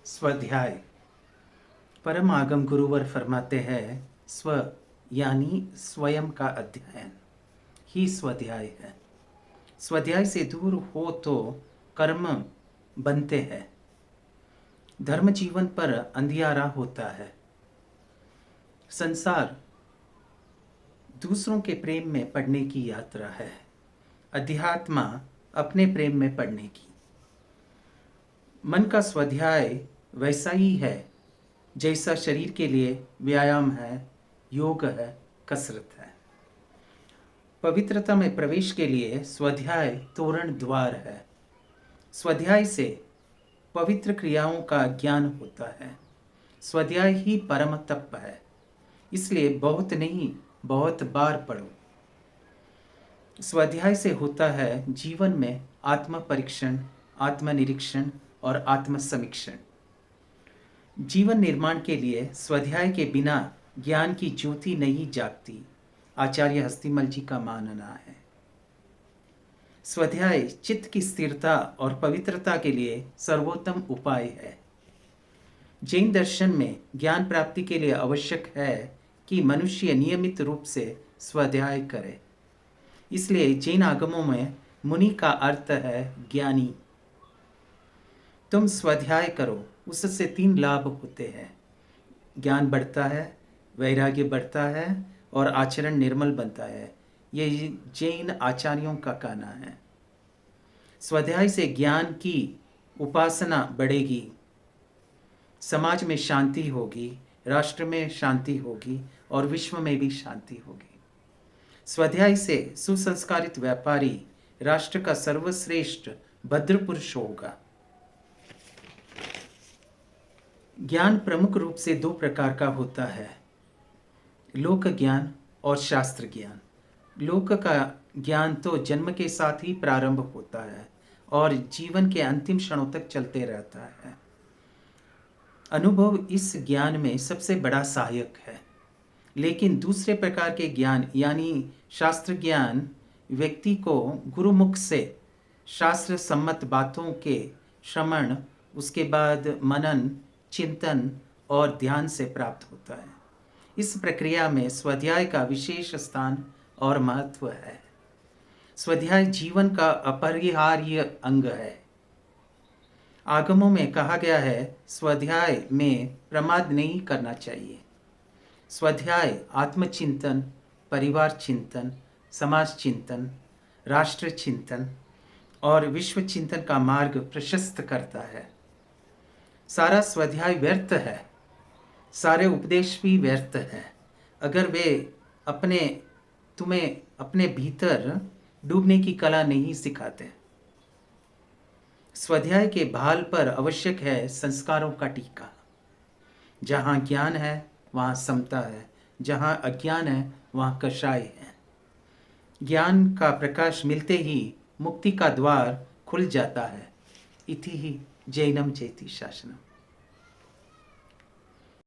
स्वाध्याय। परम आगम गुरुवर फरमाते हैं, स्व यानी स्वयं का अध्ययन ही स्वाध्याय है। स्वाध्याय से दूर हो तो कर्म बनते हैं, धर्म जीवन पर अंधियारा होता है। संसार दूसरों के प्रेम में पड़ने की यात्रा है, अध्यात्मा अपने प्रेम में पड़ने की। मन का स्वाध्याय वैसा ही है जैसा शरीर के लिए व्यायाम है, योग है, कसरत है। पवित्रता में प्रवेश के लिए स्वाध्याय तोरण द्वार है। स्वाध्याय से पवित्र क्रियाओं का ज्ञान होता है। स्वाध्याय ही परम तप है, इसलिए बहुत नहीं बहुत बार पढ़ो। स्वाध्याय से होता है जीवन में आत्म परीक्षण, आत्मनिरीक्षण और आत्मसमीक्षण। जीवन निर्माण के लिए स्वाध्याय के बिना ज्ञान की ज्योति नहीं जागती, आचार्य हस्तिमल जी का मानना है। स्वाध्याय चित्त की स्थिरता और पवित्रता के लिए सर्वोत्तम उपाय है। जैन दर्शन में ज्ञान प्राप्ति के लिए आवश्यक है कि मनुष्य नियमित रूप से स्वाध्याय करे। इसलिए जैन आगमों में मुनि का अर्थ है ज्ञानी। तुम स्वाध्याय करो, उससे 3 लाभ होते हैं। ज्ञान बढ़ता है, वैराग्य बढ़ता है और आचरण निर्मल बनता है। ये जैन आचार्यों का कहना है। स्वाध्याय से ज्ञान की उपासना बढ़ेगी, समाज में शांति होगी, राष्ट्र में शांति होगी और विश्व में भी शांति होगी। स्वाध्याय से सुसंस्कारित व्यापारी राष्ट्र का सर्वश्रेष्ठ भद्र पुरुष होगा। ज्ञान प्रमुख रूप से 2 प्रकार का होता है, लोक ज्ञान और शास्त्र ज्ञान। लोक का ज्ञान तो जन्म के साथ ही प्रारंभ होता है और जीवन के अंतिम क्षणों तक चलते रहता है। अनुभव इस ज्ञान में सबसे बड़ा सहायक है। लेकिन दूसरे प्रकार के ज्ञान यानी शास्त्र ज्ञान व्यक्ति को गुरुमुख से शास्त्र सम्मत बातों के श्रवण, उसके बाद मनन, चिंतन और ध्यान से प्राप्त होता है। इस प्रक्रिया में स्वाध्याय का विशेष स्थान और महत्व है। स्वाध्याय जीवन का अपरिहार्य अंग है। आगमों में कहा गया है, स्वाध्याय में प्रमाद नहीं करना चाहिए। स्वाध्याय आत्मचिंतन, परिवार चिंतन, समाज चिंतन, राष्ट्र चिंतन और विश्व चिंतन का मार्ग प्रशस्त करता है। सारा स्वाध्याय व्यर्थ है, सारे उपदेश भी व्यर्थ है अगर वे तुम्हें अपने भीतर डूबने की कला नहीं सिखाते। स्वाध्याय के भाल पर आवश्यक है संस्कारों का टीका। जहाँ ज्ञान है वहाँ समता है, जहाँ अज्ञान है वहाँ कषाय है। ज्ञान का प्रकाश मिलते ही मुक्ति का द्वार खुल जाता है। इति ही जैनम चेति शासनम।